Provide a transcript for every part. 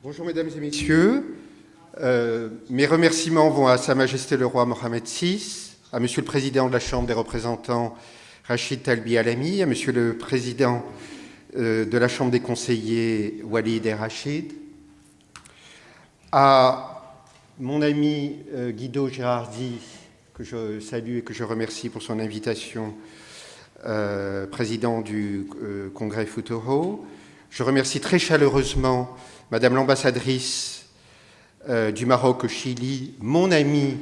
Bonjour mesdames et messieurs. Mes remerciements vont à Sa Majesté le Roi Mohamed VI, à Monsieur le Président de la Chambre des représentants Rachid Talbi Alami, à Monsieur le Président de la Chambre des conseillers Walid El Rachid, à mon ami Guido Girardi, que je salue et que je remercie pour son invitation, président du Congrès Futuro. Je remercie très chaleureusement Madame l'ambassadrice du Maroc au Chili, mon ami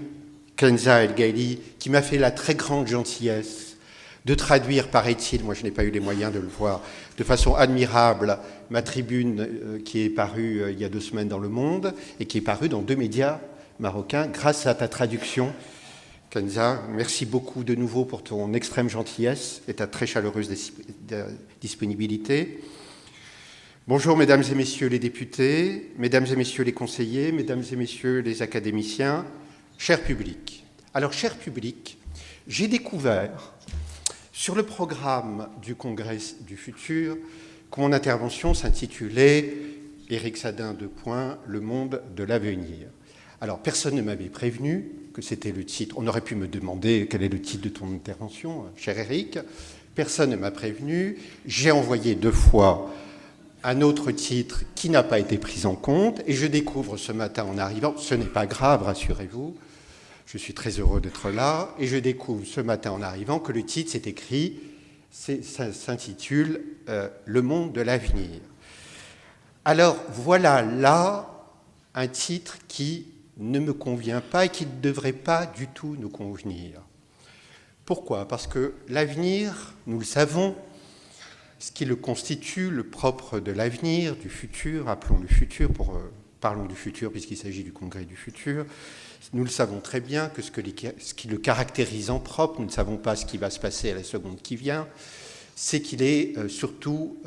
Kenza El Gaili, qui m'a fait la très grande gentillesse de traduire, paraît-il, moi je n'ai pas eu les moyens de le voir, de façon admirable, ma tribune qui est parue il y a 2 semaines dans Le Monde et qui est parue dans 2 médias marocains grâce à ta traduction. Kenza, merci beaucoup de nouveau pour ton extrême gentillesse et ta très chaleureuse disponibilité. Bonjour mesdames et messieurs les députés, mesdames et messieurs les conseillers, mesdames et messieurs les académiciens, cher public. Alors, cher public, j'ai découvert sur le programme du Congrès du Futur que mon intervention s'intitulait « Éric Sadin, : Le monde de l'avenir ». Alors, personne ne m'avait prévenu que c'était le titre. On aurait pu me demander quel est le titre de ton intervention, cher Éric. Personne ne m'a prévenu. J'ai envoyé 2 fois un autre titre qui n'a pas été pris en compte, et je découvre ce matin en arrivant, ce n'est pas grave, rassurez-vous, je suis très heureux d'être là, et je découvre ce matin en arrivant que le titre s'est écrit, ça s'intitule « Le monde de l'avenir ». Alors voilà là un titre qui ne me convient pas et qui ne devrait pas du tout nous convenir. Pourquoi ? Parce que l'avenir, nous le savons, ce qui le constitue, le propre de l'avenir, du futur, appelons le futur, parlons du futur puisqu'il s'agit du Congrès du futur, nous le savons très bien que ce qui le caractérise en propre, nous ne savons pas ce qui va se passer à la seconde qui vient, c'est qu'il est surtout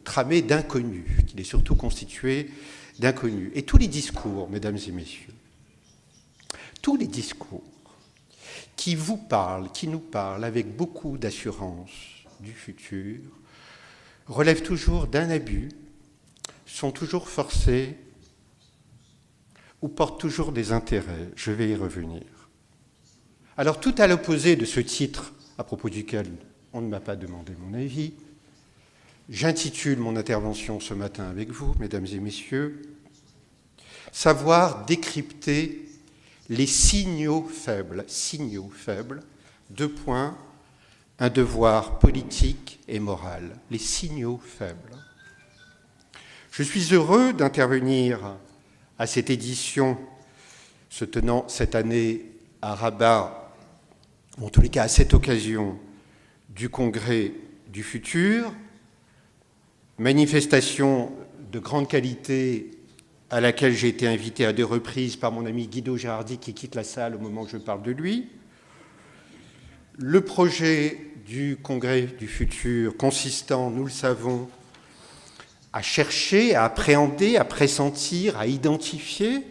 tramé d'inconnus, qu'il est surtout constitué d'inconnus. Et tous les discours, mesdames et messieurs, tous les discours qui vous parlent, qui nous parlent avec beaucoup d'assurance du futur, relèvent toujours d'un abus, sont toujours forcés ou portent toujours des intérêts. Je vais y revenir. Alors, tout à l'opposé de ce titre, à propos duquel on ne m'a pas demandé mon avis, j'intitule mon intervention ce matin avec vous, mesdames et messieurs, « Savoir décrypter les signaux faibles », 2 points, un devoir politique et moral, les signaux faibles. Je suis heureux d'intervenir à cette édition se tenant cette année à Rabat, ou en tous les cas à cette occasion du Congrès du Futur, manifestation de grande qualité à laquelle j'ai été invité à 2 reprises par mon ami Guido Girardi qui quitte la salle au moment où je parle de lui. Le projet du Congrès du Futur consistant, nous le savons, à chercher, à appréhender, à pressentir, à identifier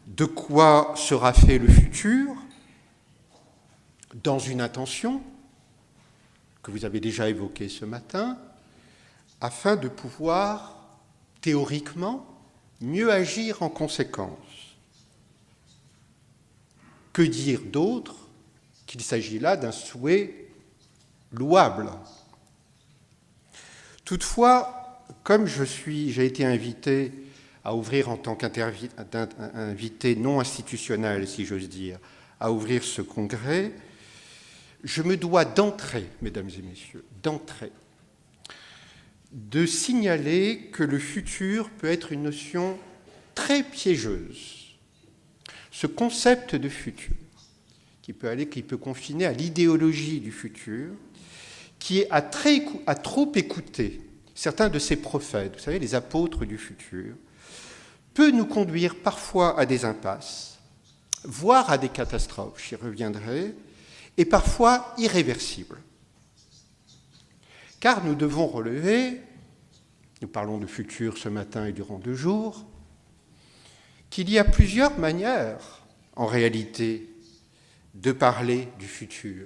de quoi sera fait le futur dans une intention que vous avez déjà évoquée ce matin, afin de pouvoir, théoriquement, mieux agir en conséquence. Que dire d'autre qu'il s'agit là d'un souhait louable. Toutefois, comme j'ai été invité à ouvrir en tant qu'invité non institutionnel, si j'ose dire, à ouvrir ce congrès, je me dois d'entrée, mesdames et messieurs, de signaler que le futur peut être une notion très piégeuse. Ce concept de futur, qui peut confiner à l'idéologie du futur, qui a trop écouté certains de ces prophètes, vous savez, les apôtres du futur, peut nous conduire parfois à des impasses, voire à des catastrophes, j'y reviendrai, et parfois irréversibles. Car nous devons relever, nous parlons de futur ce matin et durant 2 jours, qu'il y a plusieurs manières, en réalité, de parler du futur.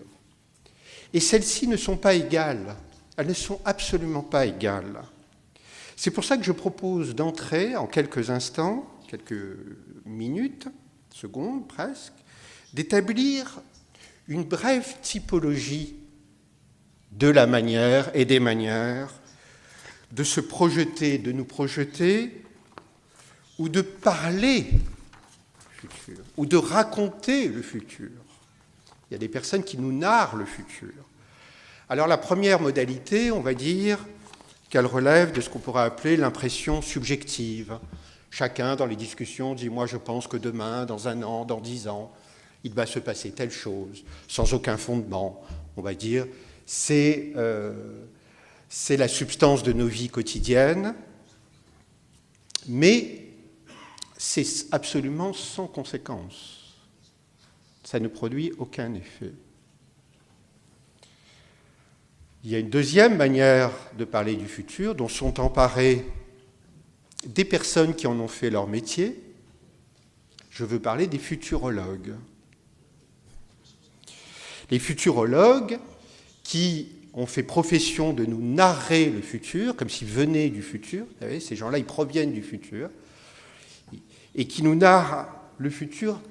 Et celles-ci ne sont pas égales, elles ne sont absolument pas égales. C'est pour ça que je propose d'entrer en quelques instants, quelques minutes, secondes presque, d'établir une brève typologie de la manière et des manières de se projeter, de nous projeter, ou de parler le futur, ou de raconter le futur. Il y a des personnes qui nous narrent le futur. Alors la première modalité, on va dire qu'elle relève de ce qu'on pourrait appeler l'impression subjective. Chacun, dans les discussions, dit « moi je pense que demain, dans 1 an, dans 10 ans, il va se passer telle chose », sans aucun fondement. On va dire c'est la substance de nos vies quotidiennes, mais c'est absolument sans conséquence. Ça ne produit aucun effet. Il y a une deuxième manière de parler du futur, dont sont emparées des personnes qui en ont fait leur métier. Je veux parler des futurologues. Les futurologues qui ont fait profession de nous narrer le futur, comme s'ils venaient du futur. Vous savez, ces gens-là, ils proviennent du futur, et qui nous narrent le futur,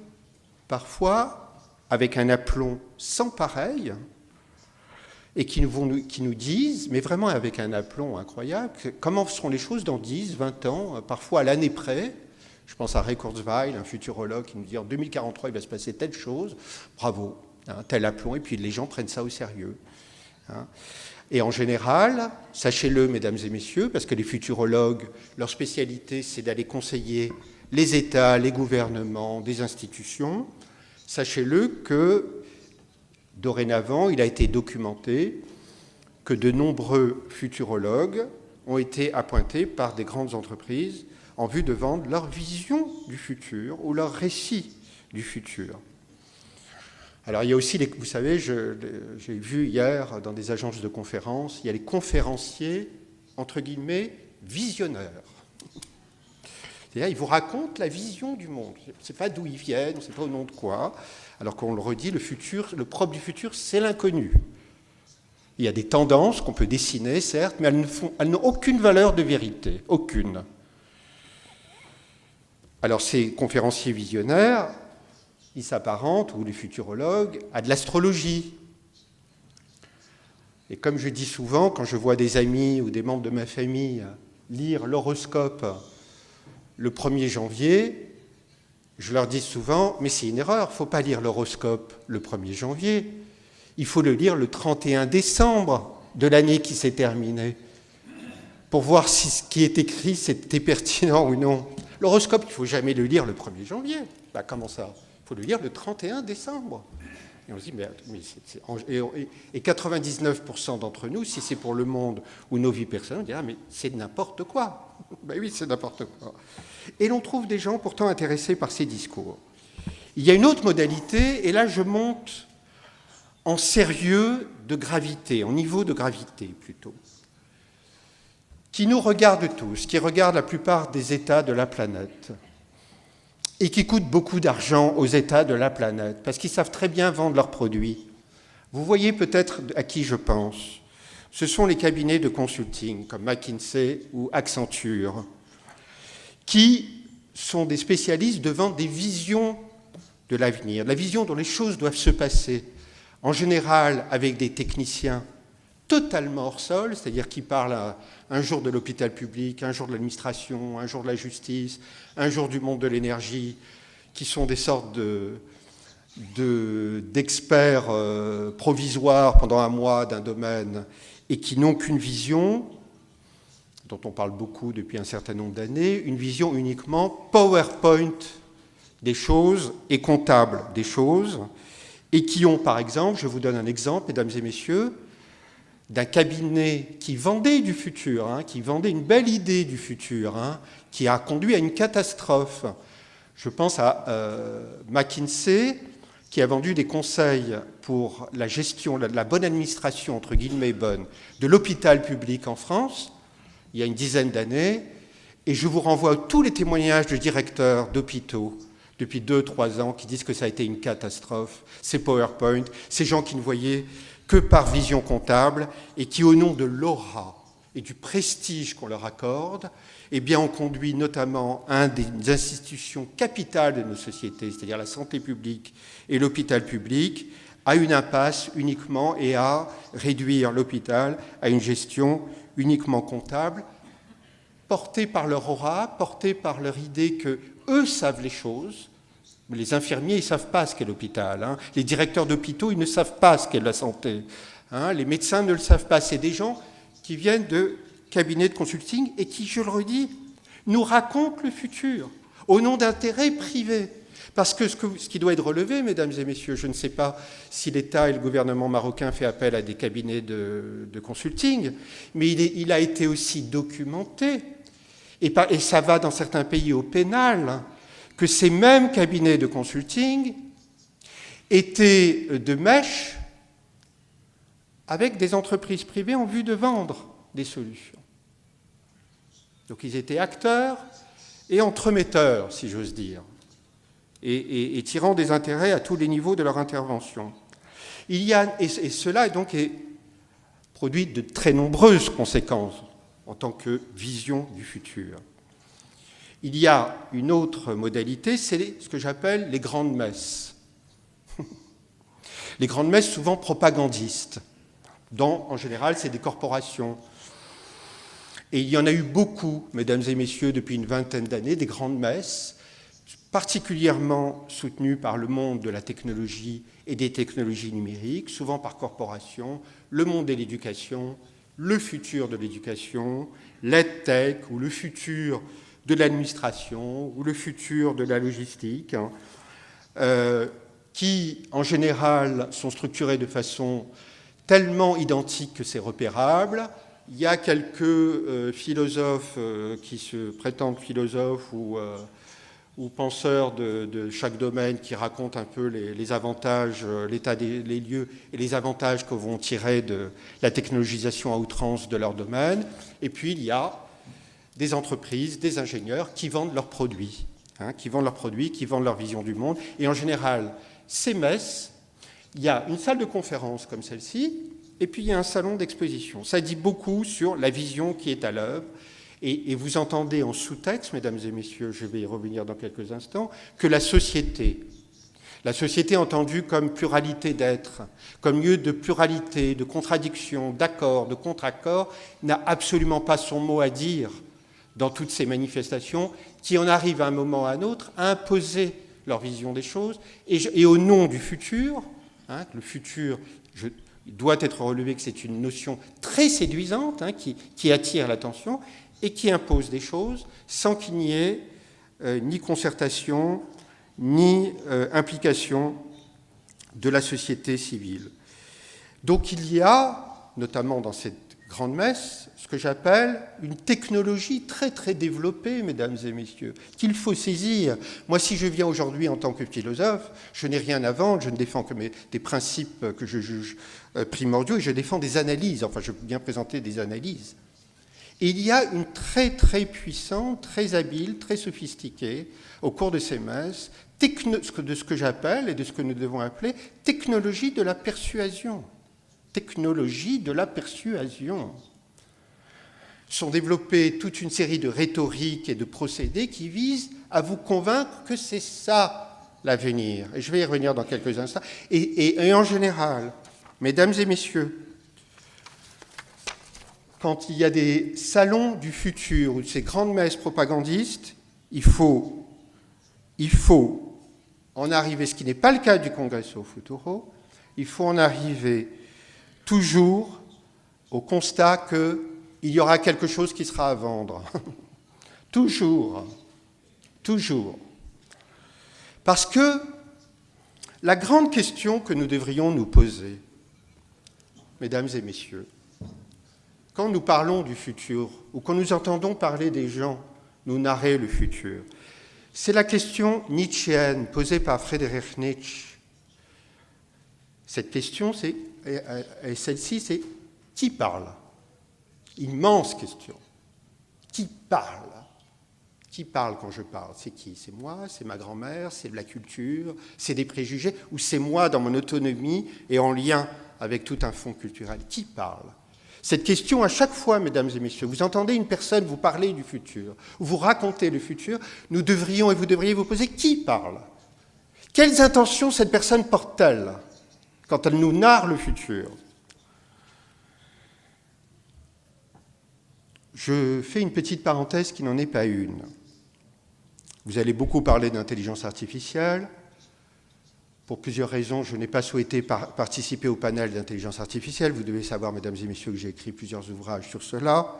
parfois avec un aplomb sans pareil, et qui nous disent, mais vraiment avec un aplomb incroyable, comment seront les choses dans 10, 20 ans, parfois à l'année près. Je pense à Ray Kurzweil, un futurologue, qui nous dit en 2043, il va se passer telle chose. Bravo, hein, tel aplomb, et puis les gens prennent ça au sérieux. Hein. Et en général, sachez-le, mesdames et messieurs, parce que les futurologues, leur spécialité, c'est d'aller conseiller les États, les gouvernements, des institutions, sachez-le que dorénavant, il a été documenté que de nombreux futurologues ont été appointés par des grandes entreprises en vue de vendre leur vision du futur ou leur récit du futur. Alors il y a aussi, vous savez, j'ai vu hier dans des agences de conférences, il y a les conférenciers, entre guillemets, visionnaires. C'est-à-dire, ils vous racontent la vision du monde. On ne sait pas d'où ils viennent, on ne sait pas au nom de quoi. Alors qu'on le redit, le futur, le propre du futur, c'est l'inconnu. Il y a des tendances qu'on peut dessiner, certes, mais elles n'ont aucune valeur de vérité, aucune. Alors ces conférenciers visionnaires, ils s'apparentent, ou les futurologues, à de l'astrologie. Et comme je dis souvent, quand je vois des amis ou des membres de ma famille lire l'horoscope le 1er janvier, je leur dis souvent, mais c'est une erreur, il ne faut pas lire l'horoscope le 1er janvier, il faut le lire le 31 décembre de l'année qui s'est terminée, pour voir si ce qui est écrit, c'était pertinent ou non. L'horoscope, il ne faut jamais le lire le 1er janvier. Bah, comment ça ? Il faut le lire le 31 décembre. Et on se dit, et 99% d'entre nous, si c'est pour le monde ou nos vies personnelles, on dirait, mais c'est n'importe quoi. Ben oui, c'est n'importe quoi. Et l'on trouve des gens pourtant intéressés par ces discours. Il y a une autre modalité, et là je monte en sérieux de gravité, en niveau de gravité plutôt, qui nous regarde tous, qui regarde la plupart des États de la planète, et qui coûte beaucoup d'argent aux États de la planète, parce qu'ils savent très bien vendre leurs produits. Vous voyez peut-être à qui je pense. Ce sont les cabinets de consulting, comme McKinsey ou Accenture, qui sont des spécialistes de vendre des visions de l'avenir, la vision dont les choses doivent se passer, en général avec des techniciens totalement hors sol, c'est-à-dire qui parlent un jour de l'hôpital public, un jour de l'administration, un jour de la justice, un jour du monde de l'énergie, qui sont des sortes d'experts provisoires pendant un mois d'un domaine et qui n'ont qu'une vision, dont on parle beaucoup depuis un certain nombre d'années, une vision uniquement PowerPoint des choses et comptable des choses, et qui ont, par exemple, je vous donne un exemple, mesdames et messieurs, d'un cabinet qui vendait du futur, qui vendait une belle idée du futur, qui a conduit à une catastrophe. Je pense à McKinsey, qui a vendu des conseils pour la gestion, la bonne administration, entre guillemets bonne, de l'hôpital public en France, il y a une dizaine d'années, et je vous renvoie à tous les témoignages de directeurs d'hôpitaux depuis 2-3 ans qui disent que ça a été une catastrophe, ces PowerPoint, ces gens qui ne voyaient que par vision comptable et qui, au nom de l'aura et du prestige qu'on leur accorde, eh bien, on conduit notamment une des institutions capitales de nos sociétés, c'est-à-dire la santé publique et l'hôpital public, à une impasse uniquement et à réduire l'hôpital à une gestion uniquement comptable, portés par leur aura, portés par leur idée qu'eux savent les choses. Les infirmiers, ils ne savent pas ce qu'est l'hôpital. Hein. Les directeurs d'hôpitaux, ils ne savent pas ce qu'est la santé. Hein. Les médecins ne le savent pas. C'est des gens qui viennent de cabinets de consulting et qui, je le redis, nous racontent le futur au nom d'intérêts privés. Parce que ce qui doit être relevé, mesdames et messieurs, je ne sais pas si l'État et le gouvernement marocain fait appel à des cabinets de consulting, mais il a été aussi documenté, et ça va dans certains pays au pénal, que ces mêmes cabinets de consulting étaient de mèche avec des entreprises privées en vue de vendre des solutions. Donc ils étaient acteurs et entremetteurs, si j'ose dire, et tirant des intérêts à tous les niveaux de leur intervention. Et cela donc est produit de très nombreuses conséquences en tant que vision du futur. Il y a une autre modalité, c'est ce que j'appelle les grandes messes. Les grandes messes souvent propagandistes. En général, c'est des corporations. Et il y en a eu beaucoup, mesdames et messieurs, depuis une vingtaine d'années, des grandes messes, particulièrement soutenues par le monde de la technologie et des technologies numériques, souvent par corporations, le monde de l'éducation, le futur de l'éducation, l'EdTech ou le futur de l'administration ou le futur de la logistique, qui, en général, sont structurés de façon tellement identique que c'est repérable. Il y a quelques philosophes qui se prétendent philosophes ou penseurs de chaque domaine qui racontent un peu les avantages, l'état des lieux et les avantages que vont tirer de la technologisation à outrance de leur domaine. Et puis il y a des entreprises, des ingénieurs qui vendent leurs produits, qui vendent leur vision du monde. Et en général, ces messes, il y a une salle de conférence comme celle-ci, et puis il y a un salon d'exposition. Ça dit beaucoup sur la vision qui est à l'œuvre. Et vous entendez en sous-texte, mesdames et messieurs, je vais y revenir dans quelques instants, que la société entendue comme pluralité d'être, comme lieu de pluralité, de contradiction, d'accords, de contre-accords, n'a absolument pas son mot à dire dans toutes ces manifestations qui en arrivent à un moment ou à un autre à imposer leur vision des choses. Et au nom du futur, le futur, il doit être relevé que c'est une notion très séduisante qui attire l'attention et qui impose des choses sans qu'il n'y ait ni concertation, ni implication de la société civile. Donc il y a, notamment dans cette grande messe, ce que j'appelle une technologie très très développée, mesdames et messieurs, qu'il faut saisir. Moi, si je viens aujourd'hui en tant que philosophe, je n'ai rien à vendre, je ne défends que des principes que je juge primordiaux, et je défends des analyses, enfin je viens présenter des analyses. Et il y a une très très puissante, très habile, très sophistiquée, au cours de ces messes, de ce que j'appelle et de ce que nous devons appeler technologie de la persuasion. Technologie de la persuasion. Sont développées toute une série de rhétoriques et de procédés qui visent à vous convaincre que c'est ça l'avenir. Et je vais y revenir dans quelques instants. Et en général, mesdames et messieurs, quand il y a des salons du futur ou de ces grandes messes propagandistes, il faut en arriver, ce qui n'est pas le cas du Congresso Futuro, il faut en arriver toujours au constat qu'il y aura quelque chose qui sera à vendre. Toujours. Parce que la grande question que nous devrions nous poser, mesdames et messieurs, quand nous parlons du futur, ou quand nous entendons parler des gens nous narrer le futur, c'est la question nietzschéenne posée par Friedrich Nietzsche. Cette question, celle-ci, c'est qui parle? Immense question. Qui parle? Qui parle quand je parle? C'est qui? C'est moi? C'est ma grand-mère? C'est de la culture? C'est des préjugés? Ou c'est moi dans mon autonomie et en lien avec tout un fond culturel? Qui parle? Cette question, à chaque fois, mesdames et messieurs, vous entendez une personne vous parler du futur, ou vous raconter le futur, nous devrions et vous devriez vous poser qui parle? Quelles intentions cette personne porte-t-elle quand elle nous narre le futur? Je fais une petite parenthèse qui n'en est pas une. Vous allez beaucoup parler d'intelligence artificielle. Pour plusieurs raisons, je n'ai pas souhaité participer au panel d'intelligence artificielle. Vous devez savoir, mesdames et messieurs, que j'ai écrit plusieurs ouvrages sur cela.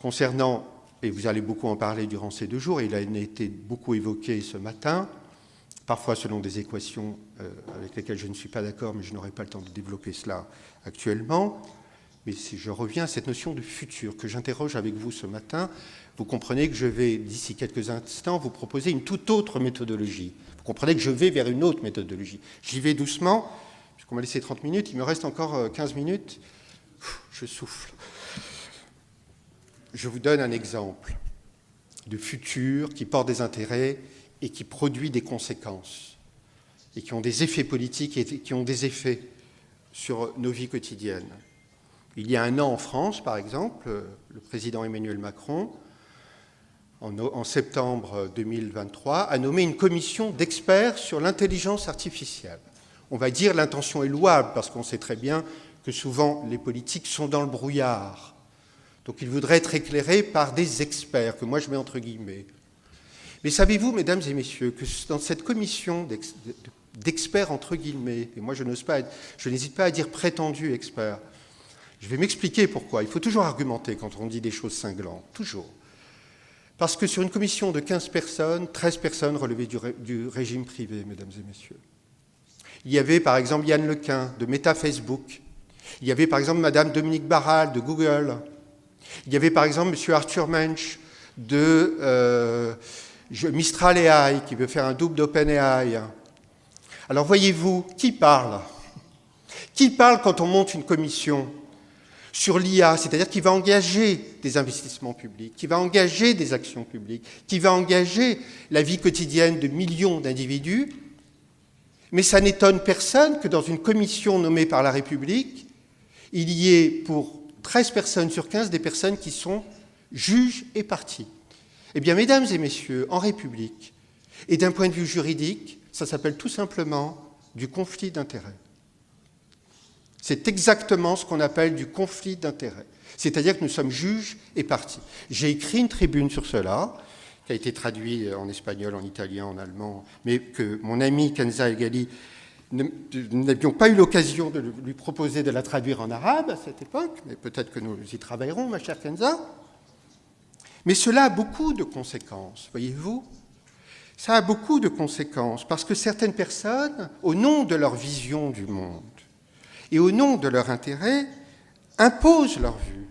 Concernant, et vous allez beaucoup en parler durant ces 2 jours, il a été beaucoup évoqué ce matin, parfois selon des équations avec lesquelles je ne suis pas d'accord, mais je n'aurai pas le temps de développer cela actuellement. Mais si je reviens à cette notion de futur que j'interroge avec vous ce matin, vous comprenez que je vais, d'ici quelques instants, vous proposer une toute autre méthodologie. Vous comprenez que je vais vers une autre méthodologie. J'y vais doucement, puisqu'on m'a laissé 30 minutes, il me reste encore 15 minutes. Je souffle. Je vous donne un exemple de futur qui porte des intérêts et qui produit des conséquences, et qui ont des effets politiques et qui ont des effets sur nos vies quotidiennes. Il y a 1 an en France, par exemple, le président Emmanuel Macron, en septembre 2023, a nommé une commission d'experts sur l'intelligence artificielle. On va dire l'intention est louable, parce qu'on sait très bien que souvent les politiques sont dans le brouillard. Donc il voudrait être éclairé par des experts, que moi je mets entre guillemets. Mais savez-vous, mesdames et messieurs, que dans cette commission d'experts entre guillemets, et moi je n'hésite pas à dire prétendus experts, je vais m'expliquer pourquoi. Il faut toujours argumenter quand on dit des choses cinglantes, toujours. Parce que sur une commission de 15 personnes, 13 personnes relevaient du régime privé, mesdames et messieurs. Il y avait par exemple Yann Lequin de Meta Facebook. Il y avait par exemple Madame Dominique Barral de Google. Il y avait par exemple Monsieur Arthur Mensch de Mistral AI qui veut faire un double d'OpenAI. Alors voyez-vous, qui parle? Qui parle quand on monte une commission sur l'IA, c'est-à-dire qui va engager des investissements publics, qui va engager des actions publiques, qui va engager la vie quotidienne de millions d'individus. Mais ça n'étonne personne que dans une commission nommée par la République, il y ait pour 13 personnes sur 15 des personnes qui sont juges et parties. Eh bien, mesdames et messieurs, en République, et d'un point de vue juridique, ça s'appelle tout simplement du conflit d'intérêts. C'est exactement ce qu'on appelle du conflit d'intérêts. C'est-à-dire que nous sommes juges et parties. J'ai écrit une tribune sur cela, qui a été traduite en espagnol, en italien, en allemand, mais que mon ami Kenza El-Ghali, n'avions pas eu l'occasion de lui proposer de la traduire en arabe à cette époque, mais peut-être que nous y travaillerons, ma chère Kenza. Mais cela a beaucoup de conséquences, voyez-vous. Ça a beaucoup de conséquences, parce que certaines personnes, au nom de leur vision du monde, et au nom de leur intérêt, imposent leur vue.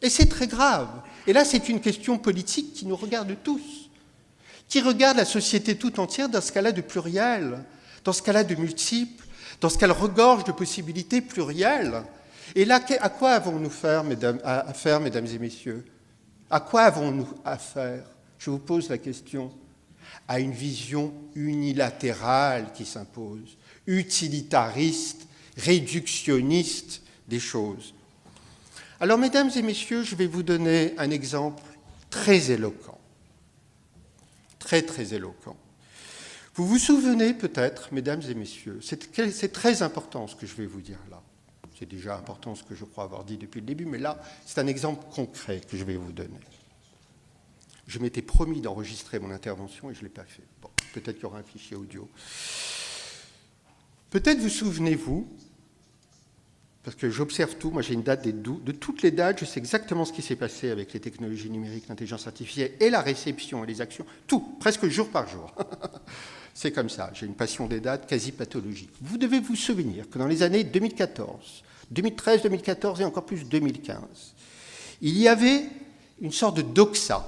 Et c'est très grave. Et là, c'est une question politique qui nous regarde tous, qui regarde la société tout entière dans ce qu'elle a de pluriel, dans ce qu'elle a de multiple, dans ce qu'elle regorge de possibilités plurielles. Et là, à quoi avons-nous affaire, mesdames et messieurs? À quoi avons-nous affaire? Je vous pose la question. À une vision unilatérale qui s'impose, utilitariste, réductionniste des choses. Alors, mesdames et messieurs, je vais vous donner un exemple très éloquent. Très, très éloquent. Vous vous souvenez peut-être, mesdames et messieurs, c'est très important ce que je vais vous dire là. C'est déjà important ce que je crois avoir dit depuis le début, mais là, c'est un exemple concret que je vais vous donner. Je m'étais promis d'enregistrer mon intervention et je ne l'ai pas fait. Bon, peut-être qu'il y aura un fichier audio. Peut-être vous souvenez-vous, parce que j'observe tout, moi j'ai une date de toutes les dates, je sais exactement ce qui s'est passé avec les technologies numériques, l'intelligence artificielle et la réception et les actions, tout, presque jour par jour. C'est comme ça, j'ai une passion des dates quasi pathologique. Vous devez vous souvenir que dans les années 2014, 2013, 2014 et encore plus 2015, il y avait une sorte de doxa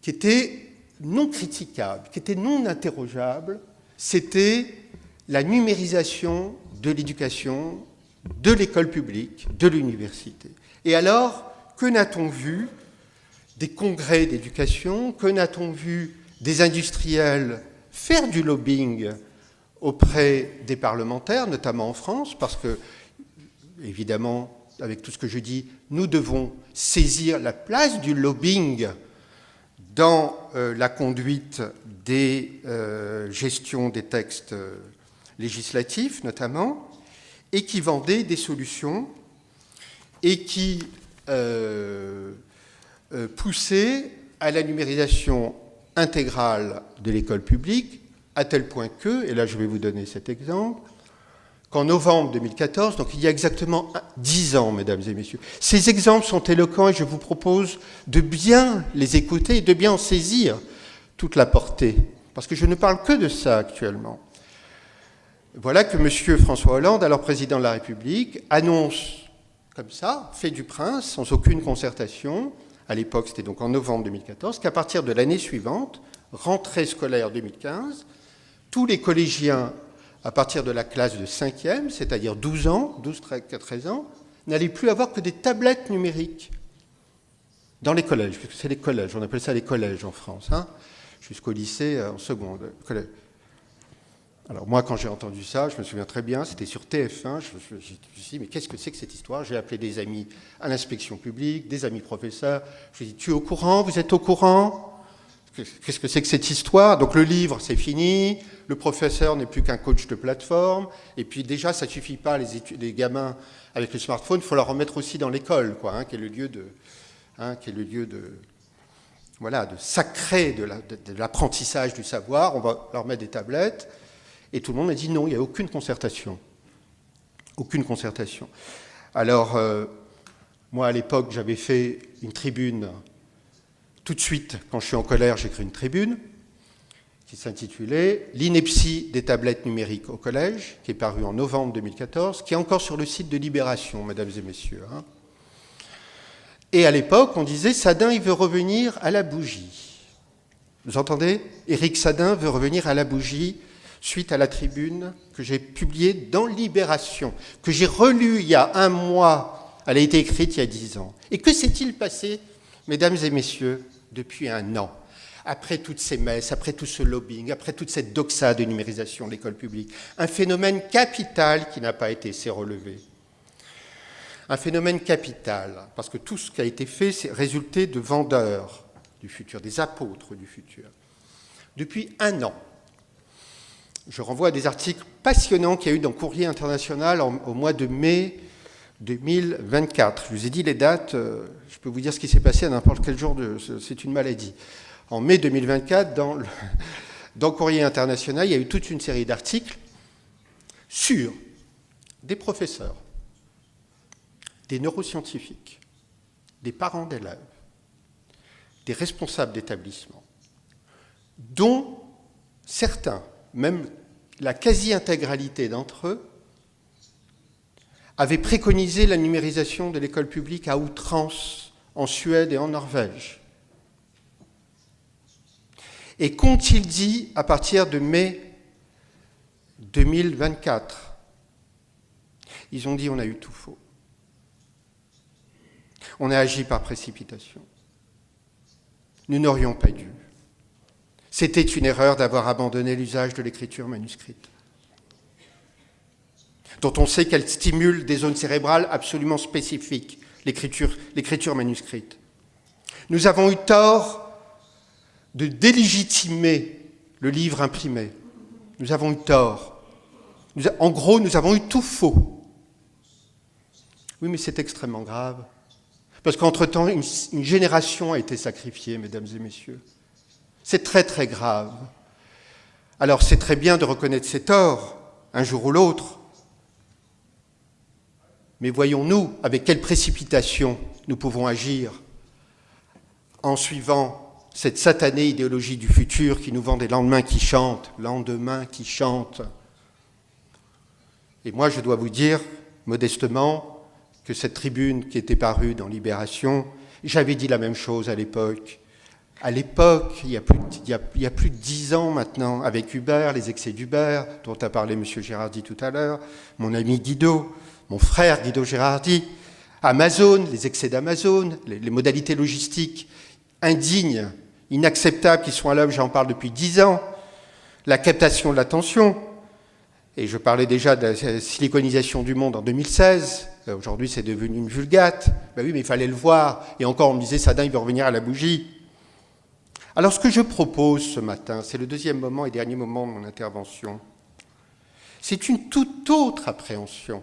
qui était non critiquable, qui était non interrogeable, c'était la numérisation de l'éducation, de l'école publique, de l'université. Et alors, que n'a-t-on vu des congrès d'éducation, que n'a-t-on vu des industriels faire du lobbying auprès des parlementaires, notamment en France, parce que évidemment, avec tout ce que je dis, nous devons saisir la place du lobbying dans la conduite des gestions des textes législatifs, notamment, et qui vendaient des solutions et qui poussaient à la numérisation intégrale de l'école publique, à tel point que, et là je vais vous donner cet exemple, qu'en novembre 2014, donc il y a exactement 10 ans, mesdames et messieurs, ces exemples sont éloquents et je vous propose de bien les écouter et de bien en saisir toute la portée, parce que je ne parle que de ça actuellement. Voilà que M. François Hollande, alors président de la République, annonce comme ça, fait du prince, sans aucune concertation, à l'époque c'était donc en novembre 2014, qu'à partir de l'année suivante, rentrée scolaire 2015, tous les collégiens à partir de la classe de 5e, c'est-à-dire 12 ans, 12-13 ans, n'allaient plus avoir que des tablettes numériques dans les collèges, puisque c'est les collèges, on appelle ça les collèges en France, hein, jusqu'au lycée en seconde. Collège. Alors moi, quand j'ai entendu ça, je me souviens très bien, c'était sur TF1, je me suis dit, mais qu'est-ce que c'est que cette histoire? J'ai appelé des amis à l'inspection publique, des amis professeurs, je lui ai dit, tu es au courant? Vous êtes au courant? Qu'est-ce que c'est que cette histoire? Donc le livre, c'est fini, le professeur n'est plus qu'un coach de plateforme, et puis déjà, ça ne suffit pas, les gamins avec le smartphone, il faut leur remettre aussi dans l'école, quoi, hein, qui est le lieu de voilà, de sacré de l'apprentissage du savoir. On va leur mettre des tablettes, et tout le monde a dit non, il n'y a aucune concertation. Aucune concertation. Alors, moi, à l'époque, j'avais fait une tribune. Tout de suite, quand je suis en colère, j'écris une tribune qui s'intitulait « L'ineptie des tablettes numériques au collège », qui est parue en novembre 2014, qui est encore sur le site de Libération, mesdames et messieurs. Hein. Et à l'époque, on disait « Sadin, il veut revenir à la bougie ». Vous entendez? Éric Sadin veut revenir à la bougie suite à la tribune que j'ai publiée dans Libération, que j'ai relue il y a un mois. Elle a été écrite il y a 10 ans. Et que s'est-il passé, mesdames et messieurs, depuis un an, après toutes ces messes, après tout ce lobbying, après toute cette doxa de numérisation de l'école publique? Un phénomène capital qui n'a pas été relevé. Un phénomène capital, parce que tout ce qui a été fait, c'est résulté de vendeurs du futur, des apôtres du futur. Depuis un an, je renvoie à des articles passionnants qu'il y a eu dans Courrier International au mois de mai 2024. Je vous ai dit les dates, je peux vous dire ce qui s'est passé à n'importe quel jour, c'est une maladie. En mai 2024, dans Courrier International, il y a eu toute une série d'articles sur des professeurs, des neuroscientifiques, des parents d'élèves, des responsables d'établissements, dont certains, même la quasi-intégralité d'entre eux, avaient préconisé la numérisation de l'école publique à outrance en Suède et en Norvège. Et qu'ont-ils dit à partir de mai 2024? Ils ont dit on a eu tout faux. On a agi par précipitation. Nous n'aurions pas dû. C'était une erreur d'avoir abandonné l'usage de l'écriture manuscrite, dont on sait qu'elle stimule des zones cérébrales absolument spécifiques, l'écriture manuscrite. Nous avons eu tort de délégitimer le livre imprimé. Nous avons eu tort. En gros, nous avons eu tout faux. Oui, mais c'est extrêmement grave. Parce qu'entre-temps, une génération a été sacrifiée, mesdames et messieurs. C'est très, très grave. Alors, c'est très bien de reconnaître ses torts, un jour ou l'autre. Mais voyons-nous avec quelle précipitation nous pouvons agir en suivant cette satanée idéologie du futur qui nous vend des lendemains qui chantent. Et moi, je dois vous dire, modestement, que cette tribune qui était parue dans Libération, j'avais dit la même chose à l'époque. À l'époque, il y a plus de 10 ans maintenant, avec Uber, les excès d'Uber, dont a parlé M. Gérardi tout à l'heure, mon ami Guido, mon frère Guido Gérardi, Amazon, les excès d'Amazon, les modalités logistiques indignes, inacceptables qui sont à l'œuvre, j'en parle depuis 10 ans, la captation de l'attention. Et je parlais déjà de la siliconisation du monde en 2016. Aujourd'hui, c'est devenu une vulgate. Ben oui, mais il fallait le voir. Et encore, on me disait, Sadin, il veut revenir à la bougie. Alors, ce que je propose ce matin, c'est le deuxième moment et dernier moment de mon intervention. C'est une toute autre appréhension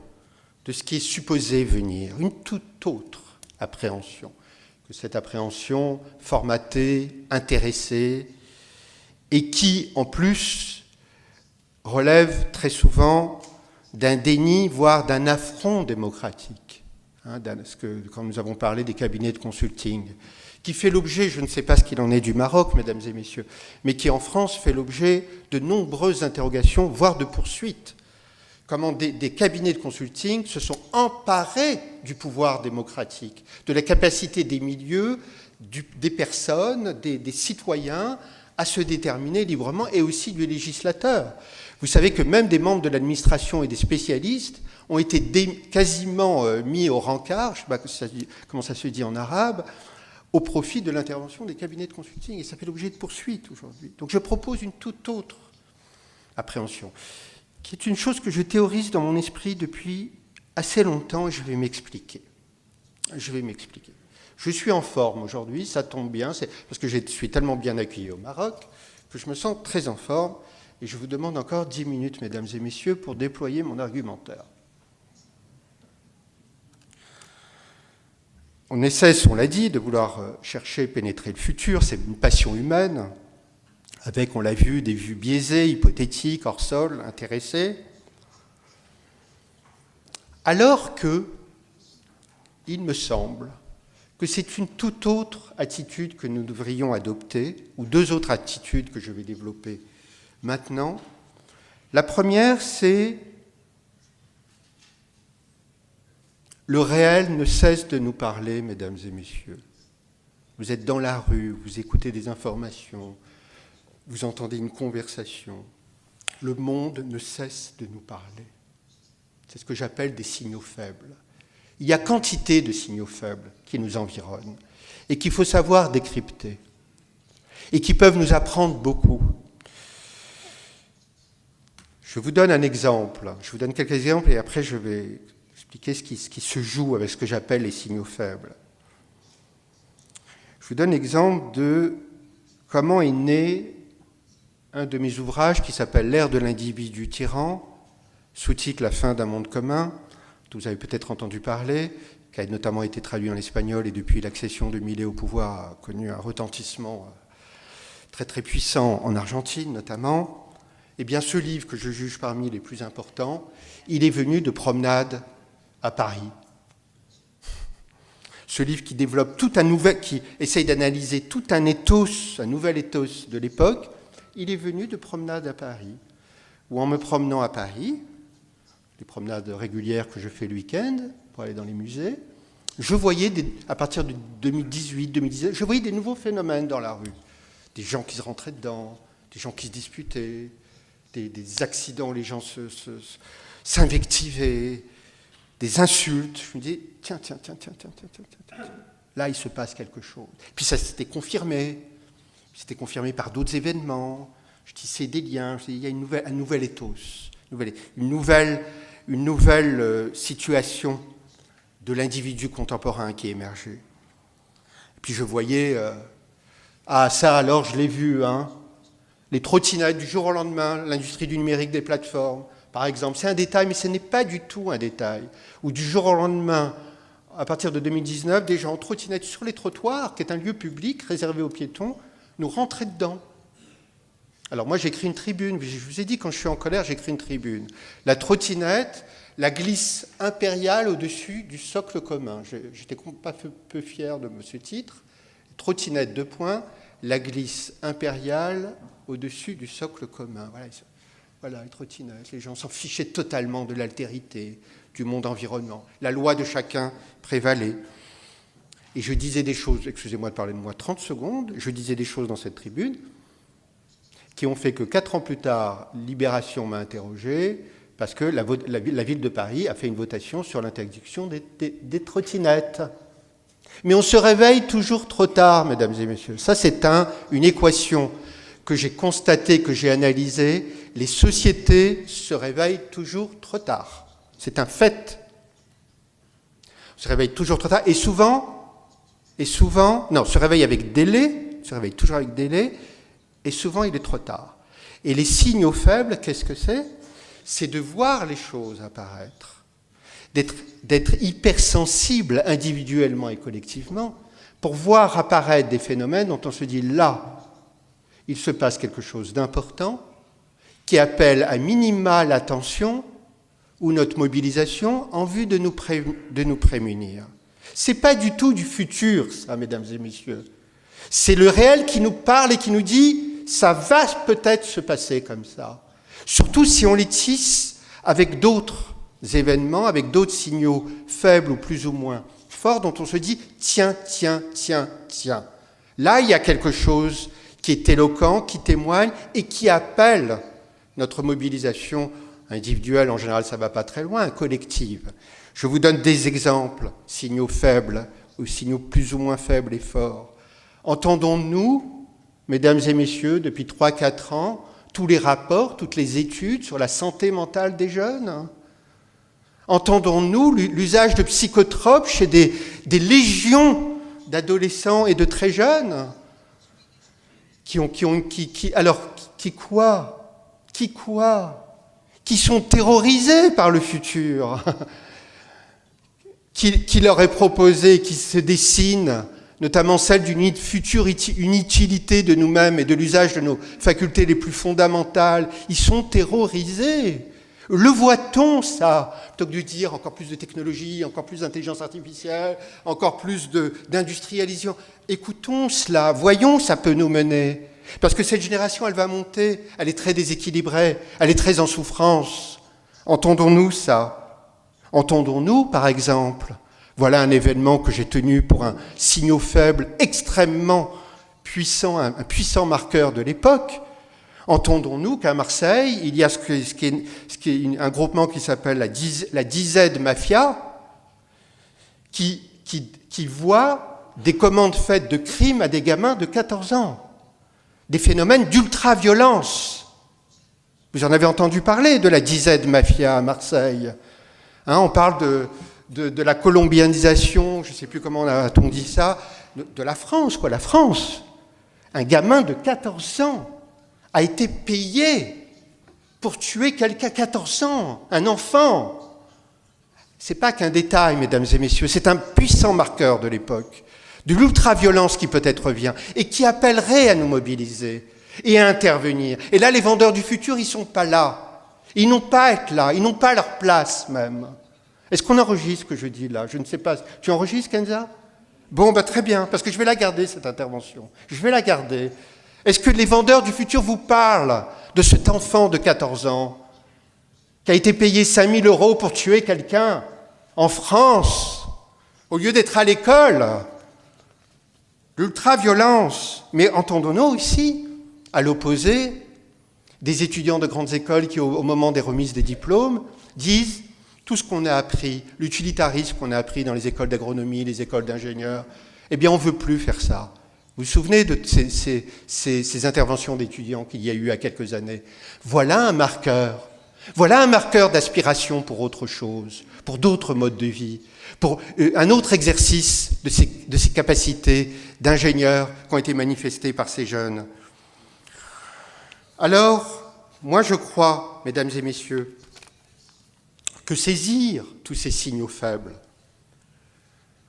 de ce qui est supposé venir, une toute autre appréhension que cette appréhension formatée, intéressée, et qui, en plus, relève très souvent d'un déni, voire d'un affront démocratique. Quand nous avons parlé des cabinets de consulting, qui fait l'objet, je ne sais pas ce qu'il en est du Maroc, mesdames et messieurs, mais qui en France fait l'objet de nombreuses interrogations, voire de poursuites. Comment des cabinets de consulting se sont emparés du pouvoir démocratique, de la capacité des milieux, des personnes, des citoyens à se déterminer librement, et aussi du législateur. Vous savez que même des membres de l'administration et des spécialistes ont été quasiment mis au rencard, je ne sais pas comment ça se dit en arabe, au profit de l'intervention des cabinets de consulting, et ça fait l'objet de poursuites aujourd'hui. Donc je propose une toute autre appréhension, qui est une chose que je théorise dans mon esprit depuis assez longtemps, et je vais m'expliquer. Je suis en forme aujourd'hui, ça tombe bien, c'est parce que je suis tellement bien accueilli au Maroc que je me sens très en forme, et je vous demande encore 10 minutes, mesdames et messieurs, pour déployer mon argumentaire. On essaie, on l'a dit, de vouloir chercher, pénétrer le futur, c'est une passion humaine, avec, on l'a vu, des vues biaisées, hypothétiques, hors sol, intéressées. Alors que, il me semble, que c'est une toute autre attitude que nous devrions adopter, ou deux autres attitudes que je vais développer maintenant. La première, c'est le réel ne cesse de nous parler, mesdames et messieurs. Vous êtes dans la rue, vous écoutez des informations, vous entendez une conversation. Le monde ne cesse de nous parler. C'est ce que j'appelle des signaux faibles. Il y a quantité de signaux faibles qui nous environnent et qu'il faut savoir décrypter et qui peuvent nous apprendre beaucoup. Je vous donne un exemple. Je vous donne quelques exemples et après je vais expliquer ce qui se joue avec ce que j'appelle les signaux faibles. Je vous donne l'exemple de comment est né un de mes ouvrages qui s'appelle « L'ère de l'individu tyran », sous-titre « La fin d'un monde commun », dont vous avez peut-être entendu parler, qui a notamment été traduit en espagnol et depuis l'accession de Milei au pouvoir a connu un retentissement très très puissant en Argentine notamment. Eh bien, ce livre que je juge parmi les plus importants, il est venu de promenades à Paris. Ce livre qui développe qui essaye d'analyser tout un ethos, un nouvel ethos de l'époque, il est venu de promenades à Paris, où en me promenant à Paris, les promenades régulières que je fais le week-end pour aller dans les musées, je voyais, à partir de 2018-2019, je voyais des nouveaux phénomènes dans la rue. Des gens qui se rentraient dedans, des gens qui se disputaient, des accidents où les gens s'invectivaient, des insultes. Je me disais, tiens. Là, il se passe quelque chose. Puis ça s'était confirmé. C'était confirmé par d'autres événements. Je tissais des liens. Il y a un nouvel ethos, une nouvelle situation de l'individu contemporain qui émergeait. Et puis je voyais, ça alors je l'ai vu, les trottinettes du jour au lendemain, l'industrie du numérique des plateformes, par exemple. C'est un détail, mais ce n'est pas du tout un détail. Ou du jour au lendemain, à partir de 2019, des gens en trottinette sur les trottoirs, qui est un lieu public réservé aux piétons, nous rentraient dedans. Alors moi, j'écris une tribune. Je vous ai dit, quand je suis en colère, j'écris une tribune. La trottinette, la glisse impériale au-dessus du socle commun. J'étais pas peu fier de ce titre. Trottinette, 2 points, la glisse impériale au-dessus du socle commun. Voilà, les trottinettes. Les gens s'en fichaient totalement de l'altérité, du monde environnement. La loi de chacun prévalait. Et je disais des choses, excusez-moi de parler de moi 30 secondes, je disais des choses dans cette tribune qui ont fait que 4 ans plus tard, Libération m'a interrogé parce que la ville de Paris a fait une votation sur l'interdiction des trottinettes. Mais on se réveille toujours trop tard, mesdames et messieurs. Ça, c'est une équation que j'ai constatée, que j'ai analysée les sociétés se réveillent toujours trop tard. C'est un fait. Se réveillent toujours trop tard et souvent, se réveillent avec délai, se réveillent toujours avec délai, et souvent il est trop tard. Et les signaux faibles, qu'est-ce que c'est ? C'est de voir les choses apparaître, d'être hypersensible individuellement et collectivement pour voir apparaître des phénomènes dont on se dit là, il se passe quelque chose d'important qui appelle à minima l'attention ou notre mobilisation en vue de nous prémunir. Ce n'est pas du tout du futur, ça, mesdames et messieurs. C'est le réel qui nous parle et qui nous dit « ça va peut-être se passer comme ça ». Surtout si on les tisse avec d'autres événements, avec d'autres signaux faibles ou plus ou moins forts dont on se dit « tiens, tiens, tiens, tiens ». Là, il y a quelque chose qui est éloquent, qui témoigne et qui appelle notre mobilisation individuelle, en général ça ne va pas très loin, collective. Je vous donne des exemples, signaux faibles ou signaux plus ou moins faibles et forts. Entendons-nous, mesdames et messieurs, depuis 3-4 ans, tous les rapports, toutes les études sur la santé mentale des jeunes ? Entendons-nous l'usage de psychotropes chez des légions d'adolescents et de très jeunes ? Qui sont terrorisés par le futur, qui leur est proposé, qui se dessine, notamment celle d'une future utilité de nous-mêmes et de l'usage de nos facultés les plus fondamentales. Ils sont terrorisés. Le voit-on, ça? Plutôt que de dire encore plus de technologie, encore plus d'intelligence artificielle, encore plus d'industrialisation. Écoutons cela, voyons, ça peut nous mener. Parce que cette génération, elle va monter, elle est très déséquilibrée, elle est très en souffrance. Entendons-nous ça? Entendons-nous, par exemple, voilà un événement que j'ai tenu pour un signal faible extrêmement puissant, un puissant marqueur de l'époque. Entendons-nous qu'à Marseille, il y a ce qui est un groupement qui s'appelle la DZ Mafia, qui voit des commandes faites de crimes à des gamins de 14 ans. Des phénomènes d'ultra-violence. Vous en avez entendu parler de la DZ Mafia à Marseille. On parle de la colombianisation, je ne sais plus comment a-t-on dit ça, de la France, quoi, la France. Un gamin de 14 ans a été payé pour tuer quelqu'un à 14 ans, un enfant. Ce n'est pas qu'un détail, mesdames et messieurs, c'est un puissant marqueur de l'époque, de l'ultra-violence qui peut-être revient et qui appellerait à nous mobiliser et à intervenir. Et là, les vendeurs du futur, ils ne sont pas là. Ils n'ont pas à être là, ils n'ont pas leur place même. Est-ce qu'on enregistre ce que je dis là? Je ne sais pas. Tu enregistres, Kenza? Bon, très bien, parce que je vais la garder, cette intervention. Je vais la garder. Est-ce que les vendeurs du futur vous parlent de cet enfant de 14 ans qui a été payé 5 000 € pour tuer quelqu'un en France, au lieu d'être à l'école? L'ultra-violence. Mais entendons-nous ici, à l'opposé, des étudiants de grandes écoles qui, au moment des remises des diplômes, disent tout ce qu'on a appris, l'utilitarisme qu'on a appris dans les écoles d'agronomie, les écoles d'ingénieurs, eh bien on ne veut plus faire ça. Vous vous souvenez de ces interventions d'étudiants qu'il y a eu à quelques années? Voilà un marqueur. Voilà un marqueur d'aspiration pour autre chose, pour d'autres modes de vie, pour un autre exercice de ces capacités d'ingénieurs qui ont été manifestées par ces jeunes. Alors, moi je crois, mesdames et messieurs, que saisir tous ces signaux faibles,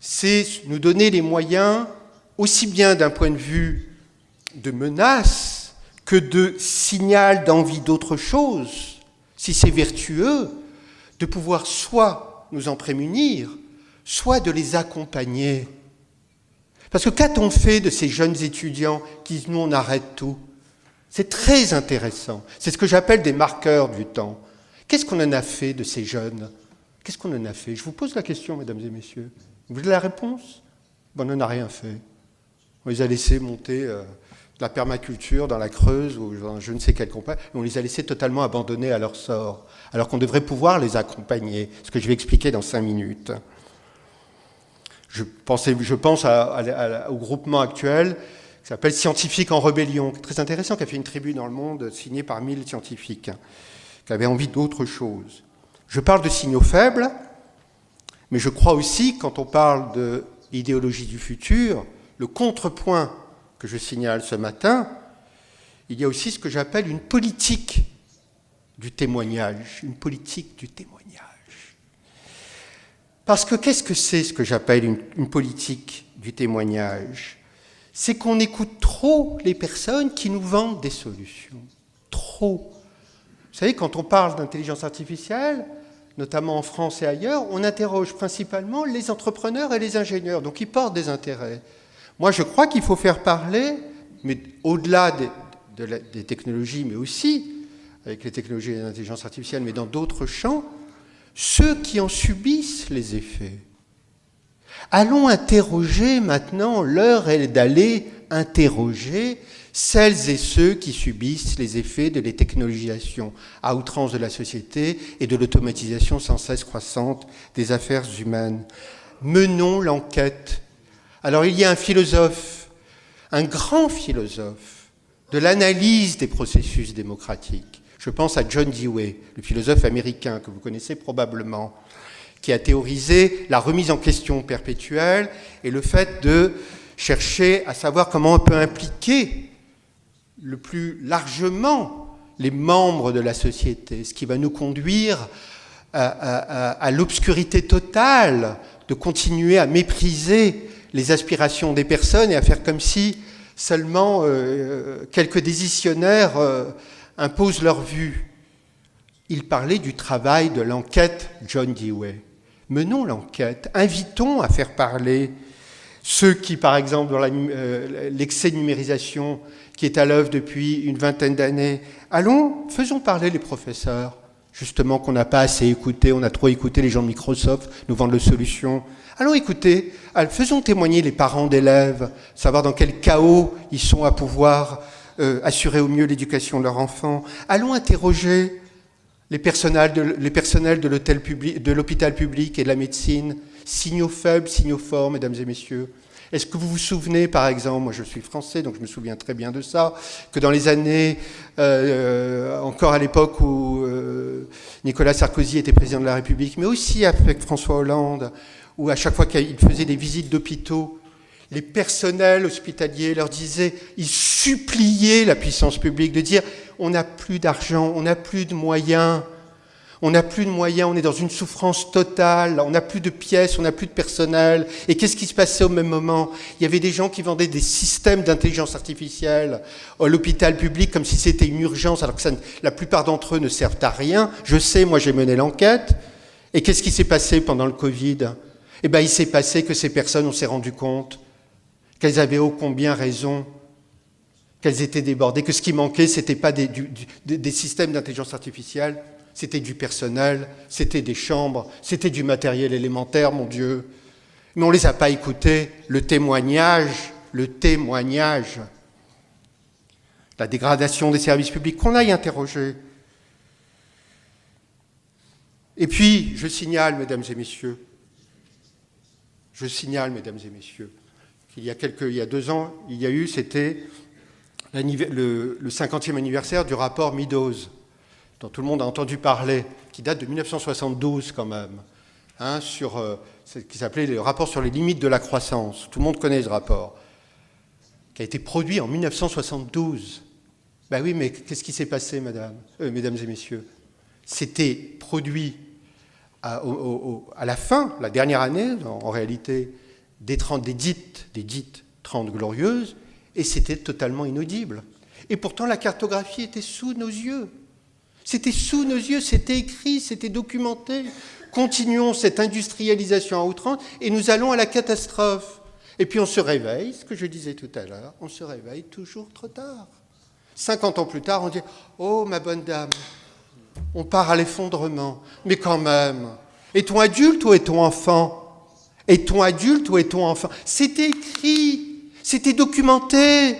c'est nous donner les moyens, aussi bien d'un point de vue de menace que de signal d'envie d'autre chose, si c'est vertueux, de pouvoir soit nous en prémunir, soit de les accompagner. Parce que qu'a-t-on fait de ces jeunes étudiants qui disent « nous, on arrête tout » ? C'est très intéressant. C'est ce que j'appelle des marqueurs du temps. Qu'est-ce qu'on en a fait de ces jeunes? Qu'est-ce qu'on en a fait? Je vous pose la question, mesdames et messieurs. Vous voulez la réponse? On n'en a rien fait. On les a laissés monter de la permaculture dans la Creuse ou dans je ne sais quelle compagnie. On les a laissés totalement abandonnés à leur sort, alors qu'on devrait pouvoir les accompagner, ce que je vais expliquer dans 5 minutes. Je pense au groupement actuel qui s'appelle Scientifiques en rébellion, qui est très intéressant, qui a fait une tribune dans Le Monde signée par 1000 scientifiques, qui avaient envie d'autre chose. Je parle de signaux faibles, mais je crois aussi, quand on parle de idéologie du futur, le contrepoint que je signale ce matin, il y a aussi ce que j'appelle une politique du témoignage, une politique du témoignage. Parce que qu'est-ce que c'est ce que j'appelle une politique du témoignage ? C'est qu'on écoute trop les personnes qui nous vendent des solutions. Trop. Vous savez, quand on parle d'intelligence artificielle, notamment en France et ailleurs, on interroge principalement les entrepreneurs et les ingénieurs, donc ils portent des intérêts. Moi, je crois qu'il faut faire parler, mais au-delà des technologies, mais aussi avec les technologies d'intelligence artificielle, mais dans d'autres champs, ceux qui en subissent les effets. Allons interroger maintenant, l'heure est d'aller interroger celles et ceux qui subissent les effets de la technologisation à outrance de la société et de l'automatisation sans cesse croissante des affaires humaines. Menons l'enquête. Alors il y a un philosophe, un grand philosophe de l'analyse des processus démocratiques. Je pense à John Dewey, le philosophe américain que vous connaissez probablement, qui a théorisé la remise en question perpétuelle et le fait de chercher à savoir comment on peut impliquer le plus largement les membres de la société, ce qui va nous conduire à l'obscurité totale, de continuer à mépriser les aspirations des personnes et à faire comme si seulement quelques décisionnaires imposent leur vue. Il parlait du travail de l'enquête John Dewey. Menons l'enquête, invitons à faire parler ceux qui, par exemple, dans l'excès de numérisation qui est à l'œuvre depuis une vingtaine d'années, faisons parler les professeurs, justement, qu'on n'a pas assez écouté, on a trop écouté les gens de Microsoft nous vendent les solutions. Allons écouter, faisons témoigner les parents d'élèves, savoir dans quel chaos ils sont à pouvoir assurer au mieux l'éducation de leurs enfants. Allons interroger les personnels de l'hôpital public et de la médecine, signaux faibles, signaux forts, mesdames et messieurs. Est-ce que vous vous souvenez, par exemple, moi je suis français, donc je me souviens très bien de ça, que dans les années, encore à l'époque où Nicolas Sarkozy était président de la République, mais aussi avec François Hollande, où à chaque fois qu'il faisait des visites d'hôpitaux, les personnels hospitaliers leur disaient, ils suppliaient la puissance publique de dire « on n'a plus d'argent, on n'a plus de moyens, on est dans une souffrance totale, on n'a plus de pièces, on n'a plus de personnel. » Et qu'est-ce qui se passait au même moment ? Il y avait des gens qui vendaient des systèmes d'intelligence artificielle à l'hôpital public comme si c'était une urgence, alors que la plupart d'entre eux ne servent à rien. Je sais, moi j'ai mené l'enquête. Et qu'est-ce qui s'est passé pendant le Covid ? Eh bien, il s'est passé que ces personnes, on s'est rendu compte qu'elles avaient ô combien raison, qu'elles étaient débordées, que ce qui manquait, ce n'était pas des systèmes d'intelligence artificielle, c'était du personnel, c'était des chambres, c'était du matériel élémentaire, mon Dieu. Mais on ne les a pas écoutés. Le témoignage, la dégradation des services publics, qu'on aille interroger. Et puis, je signale, mesdames et messieurs, qu'il y a 2 ans, c'était le 50e anniversaire du rapport Meadows, dont tout le monde a entendu parler, qui date de 1972 quand même, qui s'appelait le rapport sur les limites de la croissance. Tout le monde connaît ce rapport, qui a été produit en 1972. Ben oui, mais qu'est-ce qui s'est passé, mesdames et messieurs ? C'était produit à la fin, la dernière année, en réalité, des dites 30 glorieuses, et c'était totalement inaudible. Et pourtant, la cartographie était sous nos yeux. C'était sous nos yeux, c'était écrit, c'était documenté. Continuons cette industrialisation à outrance, et nous allons à la catastrophe. Et puis on se réveille, ce que je disais tout à l'heure, on se réveille toujours trop tard. 50 ans plus tard, on dit « Oh, ma bonne dame !» On part à l'effondrement. Mais quand même, est-on adulte ou est-on enfant ? Est-on adulte ou est-on enfant ? C'était écrit, c'était documenté.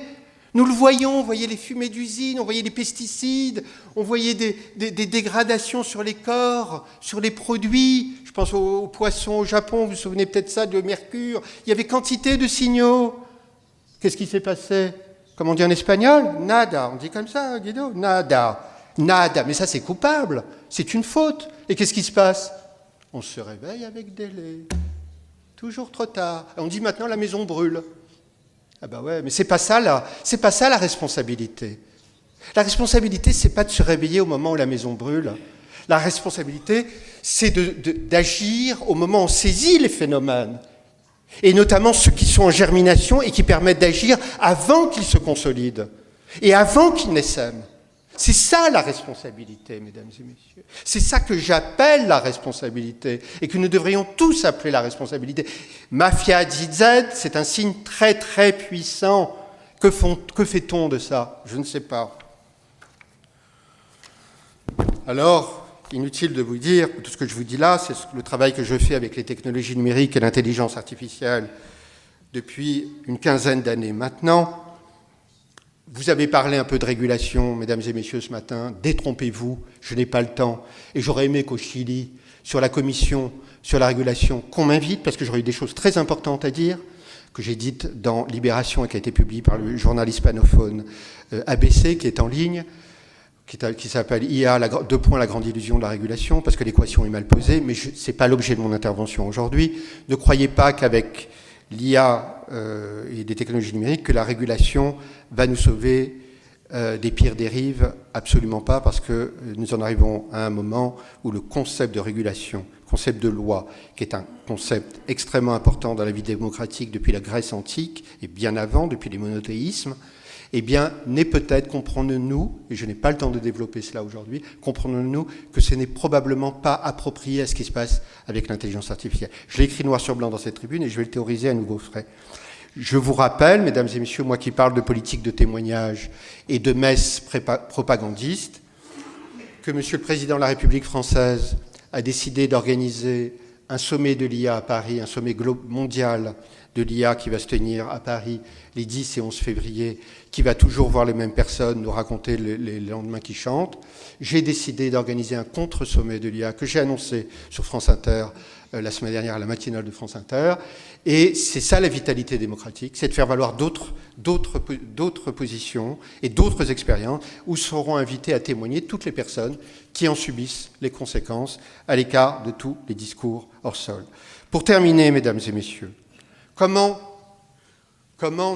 Nous le voyons, on voyait les fumées d'usines, on voyait les pesticides, on voyait des dégradations sur les corps, sur les produits. Je pense aux poissons au Japon, vous vous souvenez peut-être ça, de mercure. Il y avait quantité de signaux. Qu'est-ce qui s'est passé? Comme on dit en espagnol? Nada. On dit comme ça, Guido? Nada. Nada. Mais ça, c'est coupable. C'est une faute. Et qu'est-ce qui se passe? On se réveille avec délai. Toujours trop tard. Et on dit maintenant la maison brûle. Ah ben ouais, mais c'est pas ça la responsabilité. La responsabilité, c'est pas de se réveiller au moment où la maison brûle. La responsabilité, c'est d'agir au moment où on saisit les phénomènes. Et notamment ceux qui sont en germination et qui permettent d'agir avant qu'ils se consolident et avant qu'ils n'essaiment. C'est ça la responsabilité, mesdames et messieurs. C'est ça que j'appelle la responsabilité et que nous devrions tous appeler la responsabilité. Mafia ZZ, c'est un signe très très puissant. Que fait-on de ça? Je ne sais pas. Alors, inutile de vous dire, tout ce que je vous dis là, c'est le travail que je fais avec les technologies numériques et l'intelligence artificielle depuis une quinzaine d'années maintenant. Vous avez parlé un peu de régulation, mesdames et messieurs, ce matin. Détrompez-vous, je n'ai pas le temps. Et j'aurais aimé qu'au Chili, sur la commission sur la régulation, qu'on m'invite, parce que j'aurais eu des choses très importantes à dire, que j'ai dites dans Libération et qui a été publiée par le journal hispanophone ABC, qui est en ligne, qui s'appelle IA, la grande illusion de la régulation, parce que l'équation est mal posée, mais ce n'est pas l'objet de mon intervention aujourd'hui. Ne croyez pas qu'avec l'IA et des technologies numériques, que la régulation va nous sauver des pires dérives. Absolument pas, parce que nous en arrivons à un moment où le concept de régulation, concept de loi, qui est un concept extrêmement important dans la vie démocratique depuis la Grèce antique, et bien avant, depuis les monothéismes, eh bien, n'est peut-être, comprenons-nous, et je n'ai pas le temps de développer cela aujourd'hui, comprenons-nous que ce n'est probablement pas approprié à ce qui se passe avec l'intelligence artificielle. Je l'ai écrit noir sur blanc dans cette tribune et je vais le théoriser à nouveau frais. Je vous rappelle, mesdames et messieurs, moi qui parle de politique de témoignage et de messes propagandistes, que Monsieur le Président de la République française a décidé d'organiser un sommet de l'IA à Paris, un sommet mondial de l'IA qui va se tenir à Paris les 10 et 11 février, qui va toujours voir les mêmes personnes nous raconter les lendemains qui chantent. J'ai décidé d'organiser un contre-sommet de l'IA que j'ai annoncé sur France Inter la semaine dernière à la matinale de France Inter. Et c'est ça la vitalité démocratique, c'est de faire valoir d'autres positions et d'autres expériences où seront invitées à témoigner toutes les personnes qui en subissent les conséquences à l'écart de tous les discours hors sol. Pour terminer, mesdames et messieurs, comment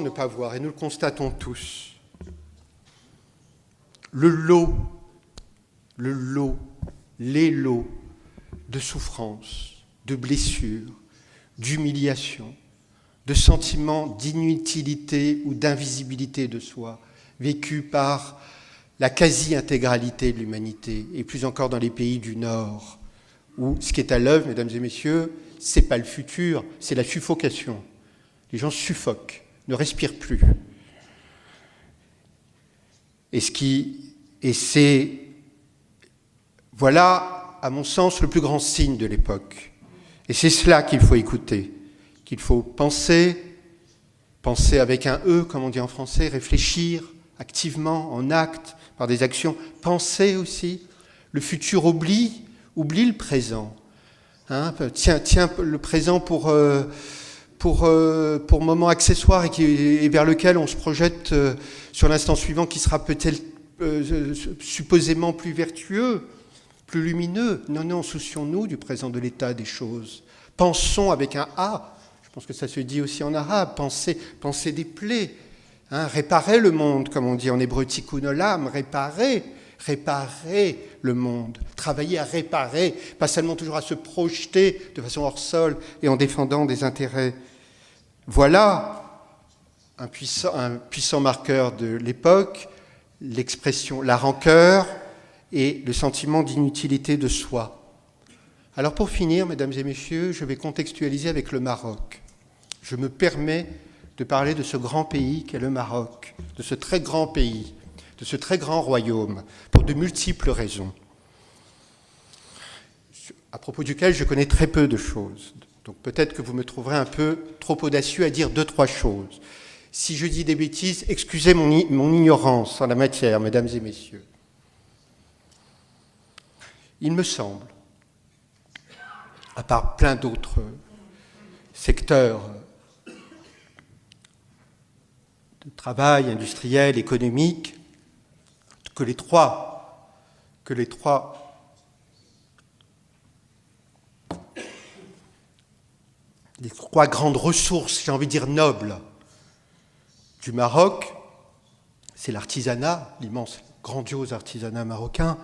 ne pas voir, et nous le constatons tous, les lots de souffrance, de blessures, d'humiliation, de sentiments d'inutilité ou d'invisibilité de soi, vécus par la quasi-intégralité de l'humanité, et plus encore dans les pays du Nord, où ce qui est à l'œuvre, mesdames et messieurs, c'est pas le futur, c'est la suffocation. Les gens suffoquent, ne respirent plus. Et c'est, voilà, à mon sens, le plus grand signe de l'époque. Et c'est cela qu'il faut écouter, qu'il faut penser avec un E, comme on dit en français, réfléchir activement, en actes, par des actions. Penser aussi. Le futur oublie le présent. Hein, tiens le présent pour moment accessoire et vers lequel on se projette sur l'instant suivant qui sera peut-être supposément plus vertueux, plus lumineux. Non, soucions-nous du présent de l'état des choses. Pensons avec un A, je pense que ça se dit aussi en arabe, pensez des plaies, hein, réparer le monde, comme on dit en hébreu, tikkun olam, réparer le monde, travailler à réparer, pas seulement toujours à se projeter de façon hors sol et en défendant des intérêts. Voilà un puissant marqueur de l'époque, l'expression, la rancœur et le sentiment d'inutilité de soi. Alors pour finir, mesdames et messieurs, je vais contextualiser avec le Maroc. Je me permets de parler de ce grand pays qu'est le Maroc, de ce très grand pays, de ce très grand royaume, pour de multiples raisons, à propos duquel je connais très peu de choses. Donc peut-être que vous me trouverez un peu trop audacieux à dire 2-3 choses. Si je dis des bêtises, excusez mon ignorance en la matière, mesdames et messieurs. Il me semble, à part plein d'autres secteurs de travail industriel, économique, que les trois grandes ressources, j'ai envie de dire nobles, du Maroc, c'est l'artisanat, l'immense, grandiose artisanat marocain,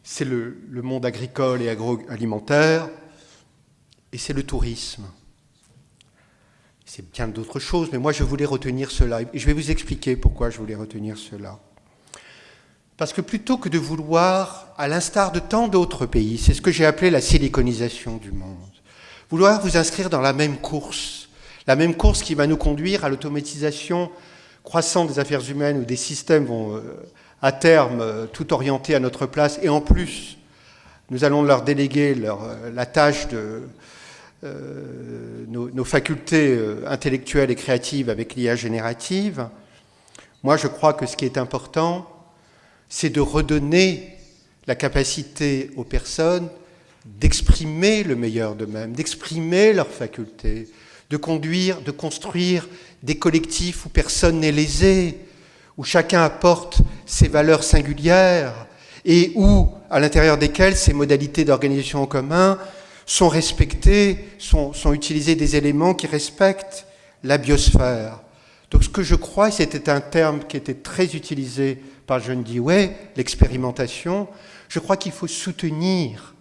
c'est le monde agricole et agroalimentaire, et c'est le tourisme. C'est bien d'autres choses, mais moi je voulais retenir cela, et je vais vous expliquer pourquoi je voulais retenir cela. Parce que plutôt que de vouloir, à l'instar de tant d'autres pays, c'est ce que j'ai appelé la siliconisation du monde, vouloir vous inscrire dans la même course qui va nous conduire à l'automatisation croissante des affaires humaines, où des systèmes vont à terme tout orienter à notre place, et en plus, nous allons leur déléguer la tâche de nos facultés intellectuelles et créatives avec l'IA générative. Moi, je crois que ce qui est important, c'est de redonner la capacité aux personnes d'exprimer le meilleur d'eux-mêmes, d'exprimer leurs facultés, de construire des collectifs où personne n'est lésé, où chacun apporte ses valeurs singulières et où, à l'intérieur desquelles, ces modalités d'organisation en commun sont respectées, sont utilisés des éléments qui respectent la biosphère. Donc ce que je crois, et c'était un terme qui était très utilisé par John Dewey, l'expérimentation, je crois qu'il faut soutenir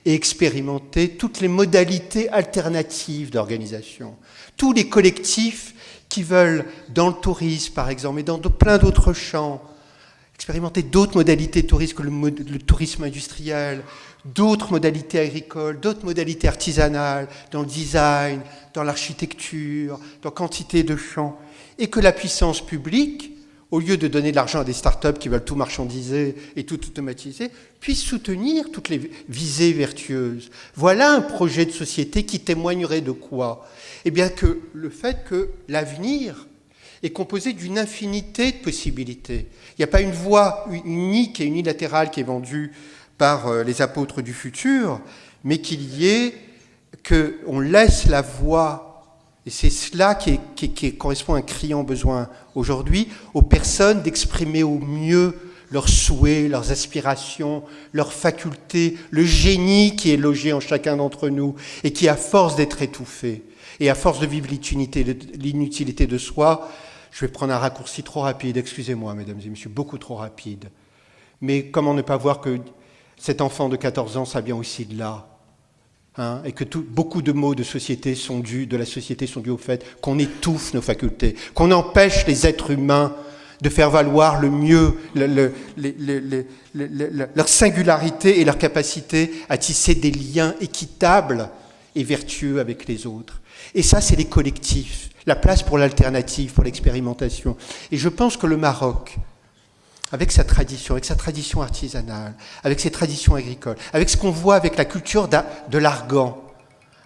et expérimenter toutes les modalités alternatives d'organisation, tous les collectifs qui veulent, dans le tourisme par exemple, et dans plein d'autres champs, expérimenter d'autres modalités de tourisme que le tourisme industriel, d'autres modalités agricoles, d'autres modalités artisanales, dans le design, dans l'architecture, dans quantité de champs, et que la puissance publique, au lieu de donner de l'argent à des startups qui veulent tout marchandiser et tout automatiser, puisse soutenir toutes les visées vertueuses. Voilà un projet de société qui témoignerait de quoi ? Eh bien que le fait que l'avenir est composé d'une infinité de possibilités. Il n'y a pas une voie unique et unilatérale qui est vendue par les apôtres du futur, mais qu'il y ait, qu'on laisse la voie, et c'est cela qui correspond à un criant besoin aujourd'hui, aux personnes d'exprimer au mieux leurs souhaits, leurs aspirations, leurs facultés, le génie qui est logé en chacun d'entre nous et qui, à force d'être étouffé et à force de vivre l'inutilité de soi, je vais prendre un raccourci trop rapide, excusez-moi mesdames et messieurs, beaucoup trop rapide, mais comment ne pas voir que cet enfant de 14 ans, ça vient aussi de là, hein, et que beaucoup de maux de la société sont dus au fait qu'on étouffe nos facultés, qu'on empêche les êtres humains de faire valoir le mieux leur singularité et leur capacité à tisser des liens équitables et vertueux avec les autres. Et ça, c'est les collectifs, la place pour l'alternative, pour l'expérimentation. Et je pense que le Maroc, avec sa tradition artisanale, avec ses traditions agricoles, avec ce qu'on voit avec la culture de l'argan,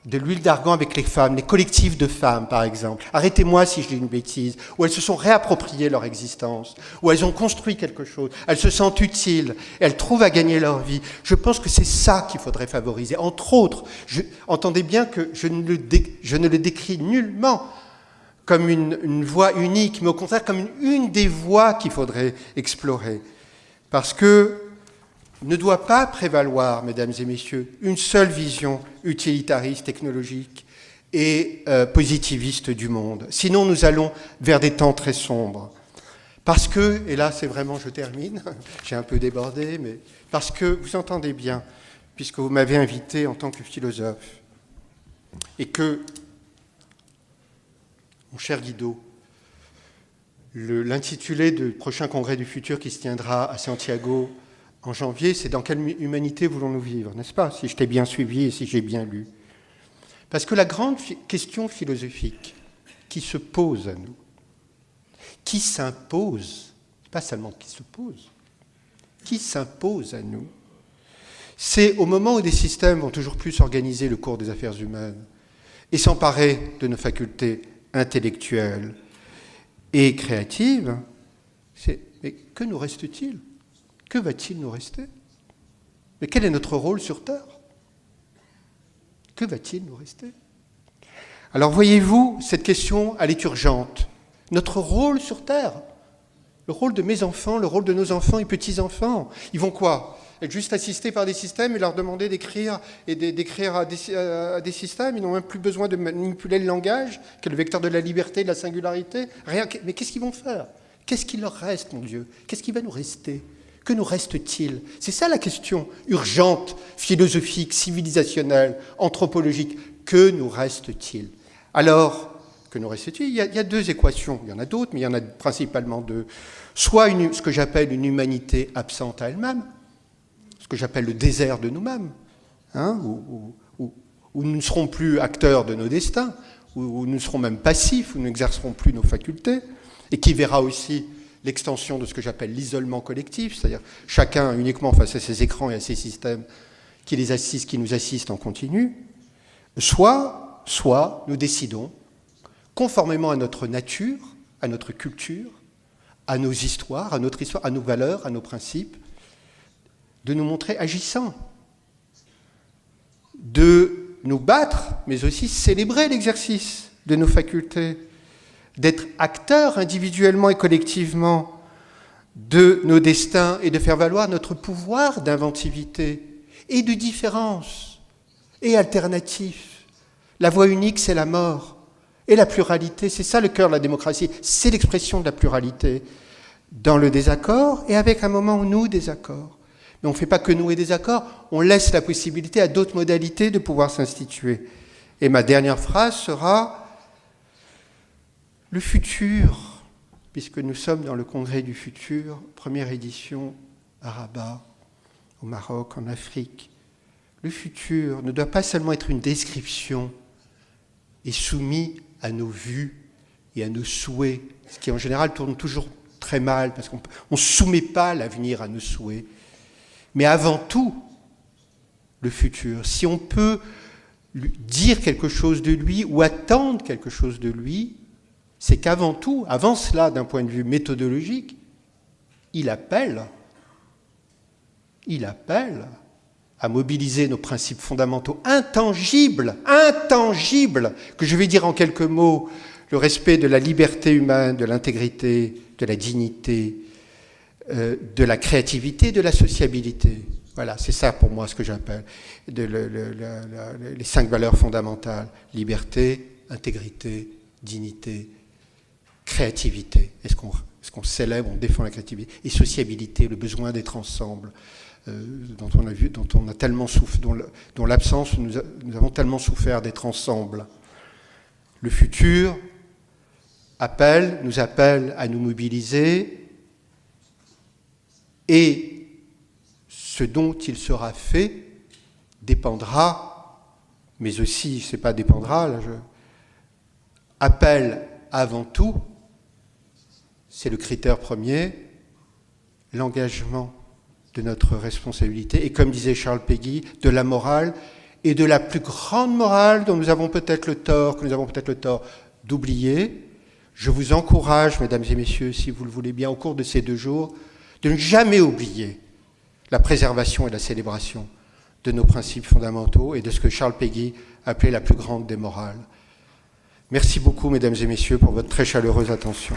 de l'huile d'argan avec les femmes, les collectifs de femmes par exemple. Arrêtez-moi si je dis une bêtise, où elles se sont réappropriées leur existence, où elles ont construit quelque chose, elles se sentent utiles, elles trouvent à gagner leur vie. Je pense que c'est ça qu'il faudrait favoriser. Entre autres, entendez bien que je ne le décris nullement comme une voie unique, mais au contraire comme une des voies qu'il faudrait explorer. Parce que ne doit pas prévaloir, mesdames et messieurs, une seule vision utilitariste, technologique et positiviste du monde. Sinon, nous allons vers des temps très sombres. Parce que, et là c'est vraiment, je termine, j'ai un peu débordé, mais parce que, vous entendez bien, puisque vous m'avez invité en tant que philosophe, et que, mon cher Guido, l'intitulé du prochain congrès du futur qui se tiendra à Santiago en janvier, c'est « Dans quelle humanité voulons-nous vivre ?» n'est-ce pas ? Si je t'ai bien suivi et si j'ai bien lu. Parce que la grande question philosophique qui se pose à nous, qui s'impose, pas seulement qui se pose, qui s'impose à nous, c'est au moment où des systèmes vont toujours plus organiser le cours des affaires humaines et s'emparer de nos facultés intellectuelles et créatives, mais que nous reste-t-il ? Que va-t-il nous rester ? Mais quel est notre rôle sur Terre ? Que va-t-il nous rester ? Alors voyez-vous, cette question, elle est urgente. notre rôle sur Terre, le rôle de mes enfants, le rôle de nos enfants et petits-enfants. Ils vont quoi? Être juste assistés par des systèmes et leur demander d'écrire à des systèmes. Ils n'ont même plus besoin de manipuler le langage, qui est le vecteur de la liberté, de la singularité. Rien. Mais qu'est-ce qu'ils vont faire? Qu'est-ce qu'il leur reste, mon Dieu? Qu'est-ce qui va nous rester? Que nous reste-t-il? C'est ça la question urgente, philosophique, civilisationnelle, anthropologique. Que nous reste-t-il? Alors, que nous reste-t-il? Il y a deux équations. Il y en a d'autres, mais il y en a principalement deux. Soit ce que j'appelle une humanité absente à elle-même, ce que j'appelle le désert de nous-mêmes, hein, où nous ne serons plus acteurs de nos destins, où nous serons même passifs, où nous n'exercerons plus nos facultés, et qui verra aussi l'extension de ce que j'appelle l'isolement collectif, c'est-à-dire chacun uniquement face à ses écrans et à ses systèmes qui nous assistent en continu. Soit nous décidons, conformément à notre nature, à notre culture, à nos histoires, à notre histoire, à nos valeurs, à nos principes, de nous montrer agissants, de nous battre, mais aussi célébrer l'exercice de nos facultés, d'être acteurs individuellement et collectivement de nos destins et de faire valoir notre pouvoir d'inventivité et de différence et alternatif. La voie unique, c'est la mort. Et la pluralité, c'est ça le cœur de la démocratie, c'est l'expression de la pluralité dans le désaccord et avec un moment où nous désaccords. Mais on ne fait pas que nouer des accords, on laisse la possibilité à d'autres modalités de pouvoir s'instituer. Et ma dernière phrase sera le futur, puisque nous sommes dans le Congrès du futur, première édition à Rabat, au Maroc, en Afrique. Le futur ne doit pas seulement être une description et soumis à nos vues et à nos souhaits, ce qui en général tourne toujours très mal, parce qu'on ne soumet pas l'avenir à nos souhaits. Mais avant tout, le futur, si on peut dire quelque chose de lui ou attendre quelque chose de lui, c'est qu'avant tout, avant cela, d'un point de vue méthodologique, il appelle à mobiliser nos principes fondamentaux intangibles, que je vais dire en quelques mots, le respect de la liberté humaine, de l'intégrité, de la dignité, de la créativité, de la sociabilité. Voilà, c'est ça pour moi ce que j'appelle les 5 valeurs fondamentales. Liberté, intégrité, dignité, créativité. Est-ce qu'on célèbre, on défend la créativité? Et sociabilité, le besoin d'être ensemble, dont on a tellement souffert, dont l'absence, nous avons tellement souffert d'être ensemble. Le futur nous appelle à nous mobiliser, et ce dont il sera fait dépendra, mais aussi, c'est pas dépendra, là, appelle avant tout, c'est le critère premier, l'engagement de notre responsabilité, et comme disait Charles Péguy, de la morale, et de la plus grande morale dont nous avons peut-être le tort d'oublier. Je vous encourage, mesdames et messieurs, si vous le voulez bien, au cours de ces 2 jours, de ne jamais oublier la préservation et la célébration de nos principes fondamentaux et de ce que Charles Péguy appelait la plus grande des morales. Merci beaucoup, mesdames et messieurs, pour votre très chaleureuse attention.